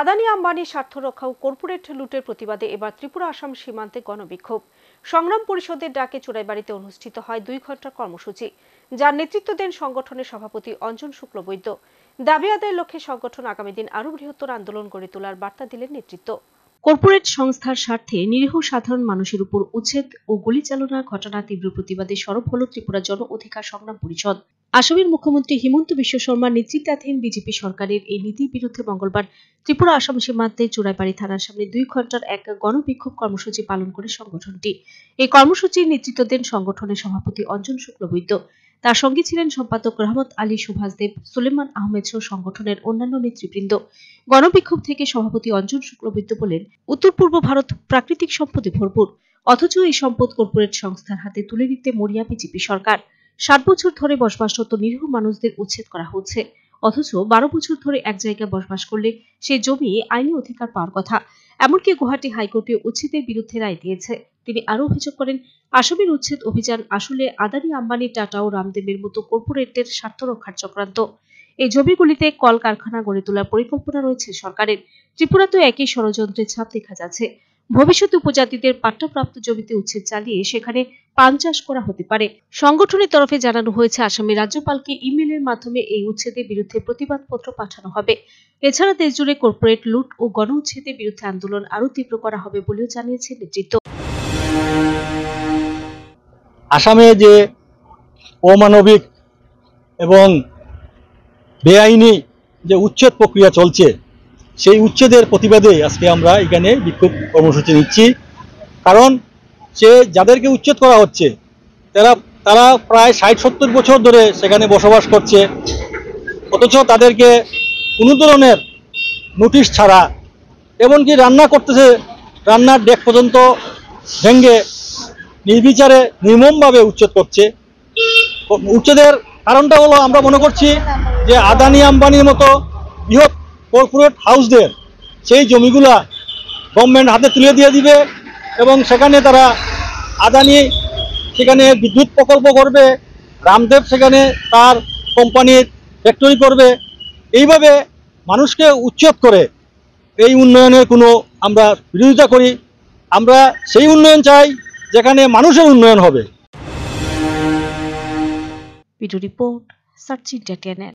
আদানি আম্বানির স্বার্থ রক্ষা ও কর্পোরেট লুটের প্রতিবাদে এবার ত্রিপুরা আসাম সীমান্তে গণবিক্ষোভ। সংগ্রাম পরিষদের ডাকে চোরাইবাড়িতে অনুষ্ঠিত হয় 2 ঘন্টার কর্মসূচি, যার নেতৃত্ব দেন সংগঠনের সভাপতি অঞ্জন শুক্লবৈদ্য। দাবি আদায়ের লক্ষ্যে সংগঠন আগামী দিন আরও বৃহত্তর আন্দোলন গড়ে তোলার বার্তা দিলেন নেতৃত্ব। কর্পোরেট সংস্থার স্বার্থে নিরীহ সাধারণ মানুষের উপর উচ্ছেদ ও গুলি চালনার ঘটনা তীব্র প্রতিবাদে সরব হল ত্রিপুরা জন অধিকার সংগ্রাম পরিষদ। আসামের মুখ্যমন্ত্রী হিমন্ত বিশ্ব শর্মার নেতৃত্বাধীন বিজেপি সরকারের এই নীতির বিরুদ্ধে মঙ্গলবার ত্রিপুরা আসাম সীমান্তে চোরাইবাড়ি থানার সামনে 2 ঘন্টার এক গণবিক্ষোভ কর্মসূচি পালন করে সংগঠনটি। এই কর্মসূচির নেতৃত্ব দেন সংগঠনের সভাপতি অঞ্জন শুক্লবৈদ্য। তার সঙ্গে ছিলেন সম্পাদক রহমত আলী সুভাষদেব, সুলেমান আহমেদ সহ সংগঠনের অন্যান্য নেতৃবৃন্দ। গণবিক্ষোভ থেকে সভাপতি অঞ্জন শুক্লবৈদ্য বলেন, উত্তর পূর্ব ভারত প্রাকৃতিক সম্পদে ভরপুর, অথচ এই সম্পদ কর্পোরেট সংস্থার হাতে তুলে দিতে মরিয়া বিজেপি সরকার। 7 বছর ধরে বসবাসরত নিরীহ মানুষদের উচ্ছেদ করা হচ্ছে, অথচ 12 বছর ধরে এক জায়গায় বসবাস করলে সেই জমি আইনি অধিকার পাওয়ার কথা। এমনকি গুয়াহাটি হাইকোর্টে উচ্ছেদের বিরুদ্ধে রায় দিয়েছে। তিনি আরও অভিযোগ করেন, আসামের উচ্ছেদ অভিযান আসলে আদানি আম্বানি টাটা ও রামদেবের মতো কর্পোরেটদের স্বার্থ রক্ষার চক্রান্ত। এই জমিগুলিতে কল কারখানা গড়ে তোলার পরিকল্পনা রয়েছে সরকারের। ত্রিপুরাতেও একই ষড়যন্ত্রের ছাপ দেখা যাচ্ছে। ভবিষ্যতে উপজাতিদের পাট্টাপ্রাপ্ত জমিতে উচ্ছেদ চালিয়ে সেখানে পান চাষ করা হতে পারে। সংগঠনের তরফে জানানো হয়েছে, আসামের রাজ্যপালকে ইমেইলের মাধ্যমে এই উচ্ছেদের বিরুদ্ধে প্রতিবাদপত্র পাঠানো হবে। এছাড়া দেশজুড়ে কর্পোরেট লুট ও গণ উচ্ছেদের বিরুদ্ধে আন্দোলন আরও তীব্র করা হবে বলেও জানিয়েছে নেতৃত্ব। আসামে যে অমানবিক এবং বেআইনি যে উচ্ছেদ প্রক্রিয়া চলছে, সেই উচ্ছেদের প্রতিবাদে আজকে আমরা এখানে বিক্ষোভ কর্মসূচি নিচ্ছি। কারণ যাদেরকে উচ্ছেদ করা হচ্ছে তারা প্রায় 60-70 বছর ধরে সেখানে বসবাস করছে, অথচ তাদেরকে কোনো ধরনের নোটিশ ছাড়া, এমনকি রান্না করতেছে, রান্নার ডেক পর্যন্ত ভেঙে নির্বিচারে নির্মমভাবে উচ্ছেদ করছে। উচ্ছেদের কারণটা হলো, আমরা মনে করছি যে আদানি আম্বানির মতো বৃহৎ কর্পোরেট হাউসদের সেই জমিগুলা গভর্নমেন্ট হাতে তুলে দিয়ে দিবে এবং সেখানে তারা আদানি সেখানে বিদ্যুৎ প্রকল্প করবে, রামদেব সেখানে তার কোম্পানির ফ্যাক্টরি করবে। এইভাবে মানুষকে উচ্ছেদ করে এই উন্নয়নের কোনো আমরা বিরোধিতা করি। আমরা সেই উন্নয়ন চাই যেখানে মানুষের উন্নয়ন হবে। Video report, search India channel.